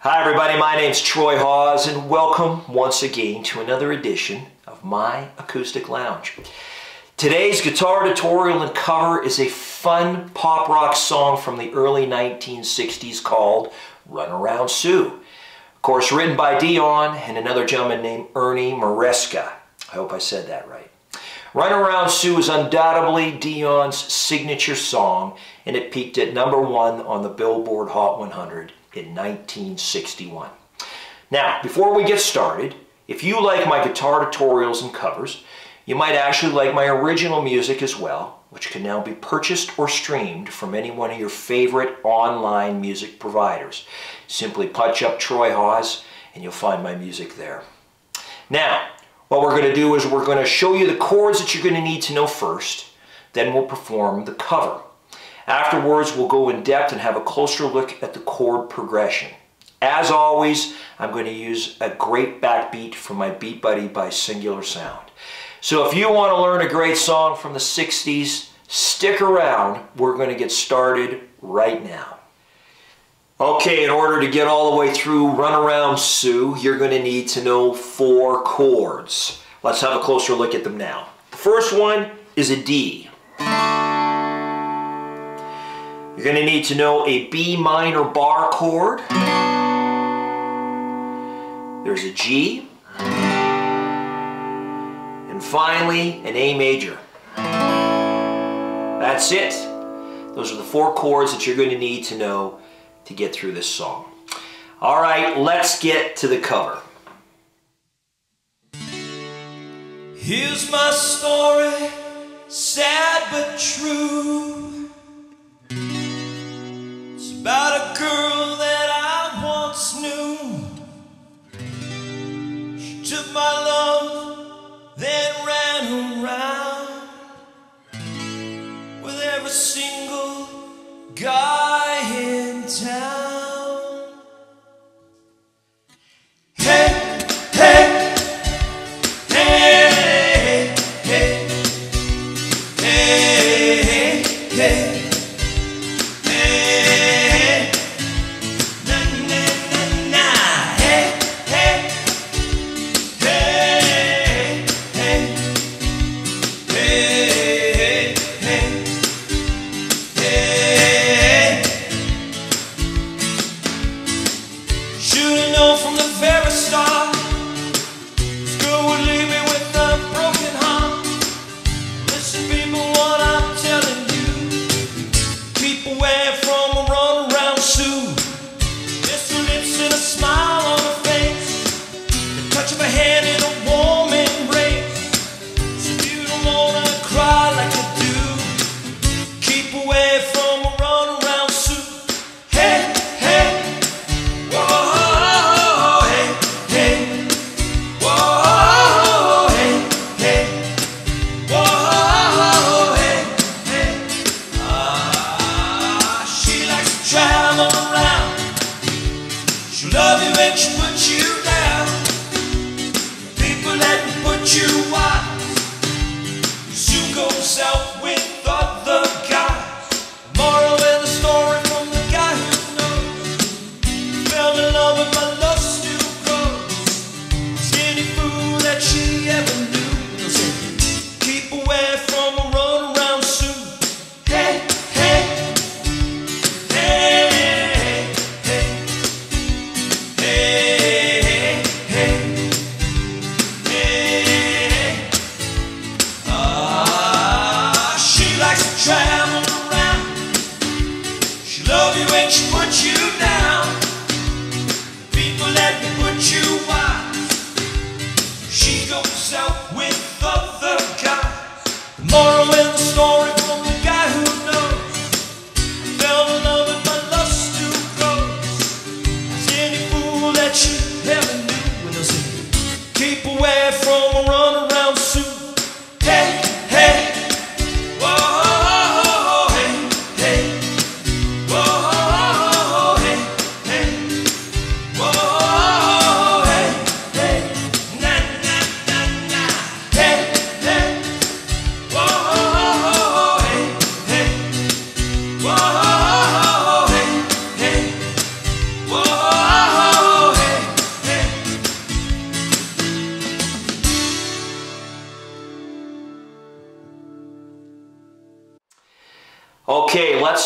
Hi everybody, my name's Troy Hawes and welcome once again to another edition of my Acoustic Lounge. Today's guitar tutorial and cover is a fun pop rock song from the early 1960s called Runaround Sue. Of course, written by Dion and another gentleman named Ernie Maresca. I hope I said that right. Runaround Sue is undoubtedly Dion's signature song, and it peaked at #1 on the Billboard Hot 100 in 1961. Now, before we get started, if you like my guitar tutorials and covers, you might actually like my original music as well, which can now be purchased or streamed from any one of your favorite online music providers. Simply punch up Troy Hawes and you'll find my music there. Now, what we're going to do is we're going to show you the chords that you're going to need to know first, then we'll perform the cover. Afterwards, we'll go in depth and have a closer look at the chord progression. As always, I'm going to use a great backbeat from my Beatbuddy by Singular Sound. So if you want to learn a great song from the 60s, stick around. We're going to get started right now. Okay, in order to get all the way through Runaround Sue, you're going to need to know 4 chords. Let's have a closer look at them now. The first one is a D. You're going to need to know a B minor bar chord. There's a G. And finally, an A major. That's it. Those are the 4 chords that you're going to need to know to get through this song. All right, let's get to the cover. Here's my story, sad but true. It's about a girl that I once knew. She took my love, then ran around with every single guy in town. Hey, hey, hey, hey, hey, hey, hey. Hey,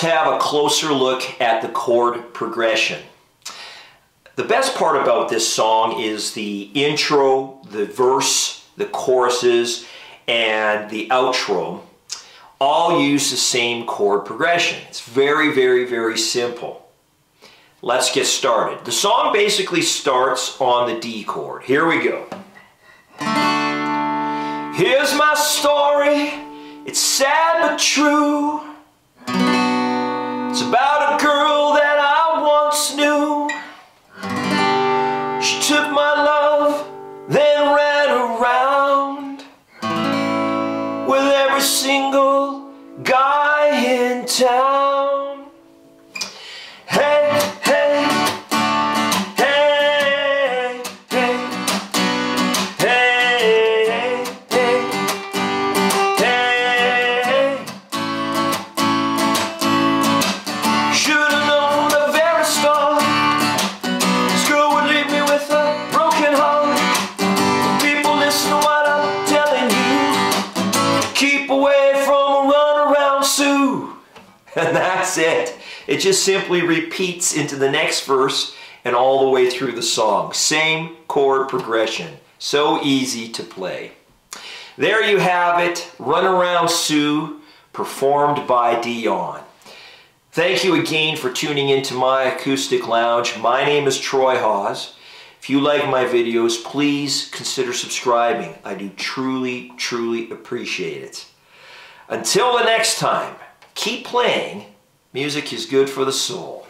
have a closer look at the chord progression. The best part about this song is the intro, the verse, the choruses, and the outro all use the same chord progression. It's very, very, very simple. Let's get started. The song basically starts on the D chord. Here we go. Here's my story, it's sad but true. It's about a girl that I once knew. She took my love, then ran around with every single guy in town. Hey, hey, hey, hey, hey, hey, hey. Should've known the very start this girl would leave me with a broken heart. People, listen to what I'm telling you. Keep away from a Runaround Sue. And that's it. It just simply repeats into the next verse and all the way through the song. Same chord progression. So easy to play. There you have it. Runaround Sue, performed by Dion. Thank you again for tuning into my Acoustic Lounge. My name is Troy Hawes. If you like my videos, please consider subscribing. I do truly, truly appreciate it. Until the next time, keep playing. Music is good for the soul.